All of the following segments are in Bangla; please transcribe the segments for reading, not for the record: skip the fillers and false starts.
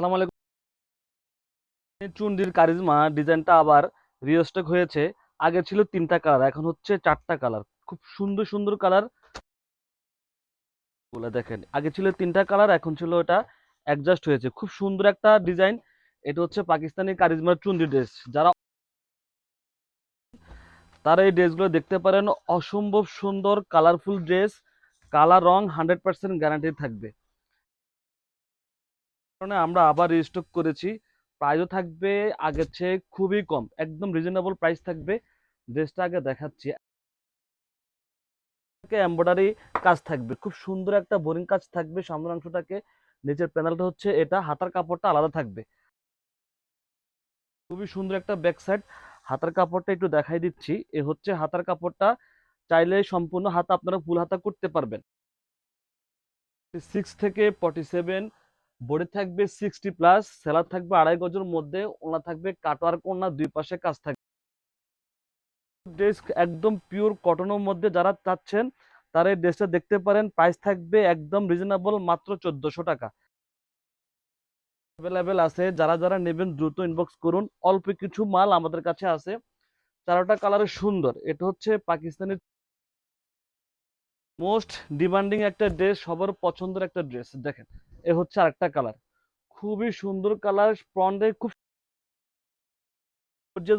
আসসালামু আলাইকুম। চুন্ডির কারিজমা ডিজাইনটা আবার রিস্টক হয়েছে। আগে ছিল 3টা কালার, এখন হচ্ছে 4টা কালার। খুব সুন্দর সুন্দর কালার গুলো দেখেন। আগে ছিল 3টা কালার, এখন ছিল এটা অ্যাডজাস্ট হয়েছে। খুব সুন্দর একটা ডিজাইন। এটা হচ্ছে পাকিস্তানি কারিজমার চুন্ডি ড্রেস। যারা তারা এই ড্রেসগুলো দেখতে পারেন, অসম্ভব সুন্দর কালারফুল ড্রেস। কালার রং 100% গ্যারান্টি থাকবে। কারণে আমরা আবার রিস্টক করেছি। প্রাইসও থাকবে আগের চেয়ে খুবই কম, একদম রিজনেবল প্রাইস থাকবে। ড্রেসটা আগে দেখাচ্ছি। এমব্রয়ডারি কাজ থাকবে, খুব সুন্দর একটা বোরিং কাজ থাকবে সামনের অংশটাকে। নিচের প্যানেলটা হচ্ছে এটা, হাতার কাপড়টা আলাদা থাকবে। খুবই সুন্দর একটা ব্যাক সাইড। হাতার কাপড়টা একটু দেখাই দিচ্ছি। এ হচ্ছে হাতার কাপড়টা। চাইলে সম্পূর্ণ হাতা আপনারা ফুল হাতা করতে পারবেন। 6 থেকে 47, বডি থাকবে 60+, সেলার থাকবে 2.5 গজের মধ্যে, ওনা থাকবে কাটওয়ার্ক, ওনা দুই পাশে কাজ থাকবে। ড্রেস একদম পিওর কটনের মধ্যে যারা চাচ্ছেন তারা এই ড্রেসটা দেখতে পারেন। প্রাইস থাকবে একদম রিজনেবল, মাত্র 1400 টাকা। অ্যাভেলেবেল আছে, যারা যারা নেবেন দ্রুত ইনবক্স করুন। অল্প কিছু মাল আমাদের কাছে আছে। চারোটা কালারে সুন্দর। এটা হচ্ছে পাকিস্তানি মোস্ট ডিমান্ডিং একটা ড্রেস, সবার পছন্দের একটা ড্রেস। দেখেন, এ হচ্ছে আরেকটা কালার, খুবই সুন্দর কালার। ফ্রন্টে খুব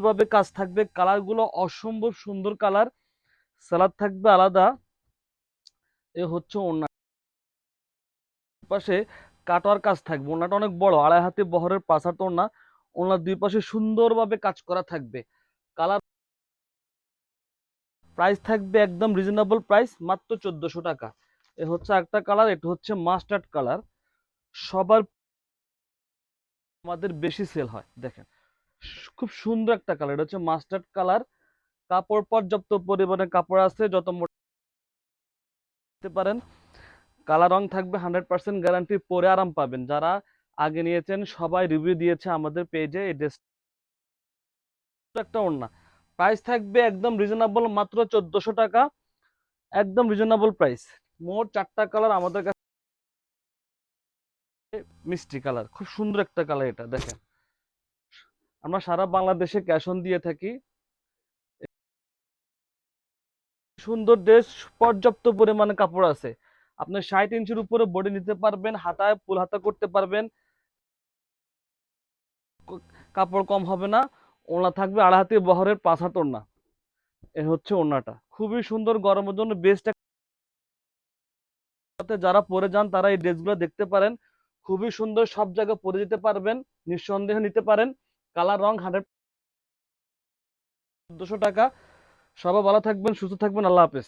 ভাবে কাজ থাকবে, কালার গুলো অসম্ভব সুন্দর কালার। সালাদ থাকবে আলাদা। এ হচ্ছে ওড়না, পাশে কাটোয়ার কাজ থাকবে। ওড়নাটা অনেক বড়, 2.5 হাতে বহরের পাঁচার তো ওড়না। ওড়নার দুই পাশে সুন্দরভাবে কাজ করা থাকবে। কালার প্রাইস থাকবে একদম রিজনেবল প্রাইস, মাত্র 1400 টাকা। এ হচ্ছে একটা কালার, এটা হচ্ছে মাস্টার্ড কালার। সবার আমাদের বেশি সেল হয়। দেখেন, খুব সুন্দর একটা কালার। এটা হচ্ছে মাস্টার্ড কালার। কাপড় পর্যাপ্ত পরিমাণে কাপড় আছে, যত মোটা নিতে পারেন। কালার রং থাকবে 100% গ্যারান্টি, পরে আরাম পাবেন। যারা আগে নিয়েছেন সবাই রিভিউ দিয়েছে আমাদের পেজে। এই ড্রেস একটা ওড়না। প্রাইস থাকবে একদম রিজনেবল, মাত্র 1400 টাকা। একদম রিজনেবল প্রাইস। মোট 4টা কালার আমাদের কাছে। মিষ্টি কালার, খুব সুন্দর একটা কালার। এটা দেখেন, আমরা সারা বাংলাদেশে ক্যাশ অন দিয়ে থাকি। সুন্দর ড্রেস, পর্যাপ্ত পরিমাণে কাপড় আছে। আপনি 60 ইঞ্চির উপরে বডি নিতে পারবেন, হাতায় ফুল হাতা করতে পারবেন। কাপড় কম হবে না। ওড়না থাকবে 2.5 হাতে বহরের 5 হাত ওড়না। এ হচ্ছে ওড়নাটা, খুবই সুন্দর, গরমের জন্য বেস্ট। যারা পরে যান তারা এই ড্রেসগুলো দেখতে পারেন। খুবই সুন্দর, সব জায়গায় পরে যেতে পারবেন, নিঃসন্দেহে নিতে পারেন। কালার রং 1400 টাকা। সবাই ভালো থাকবেন, সুস্থ থাকবেন, আল্লাহ হাফেজ।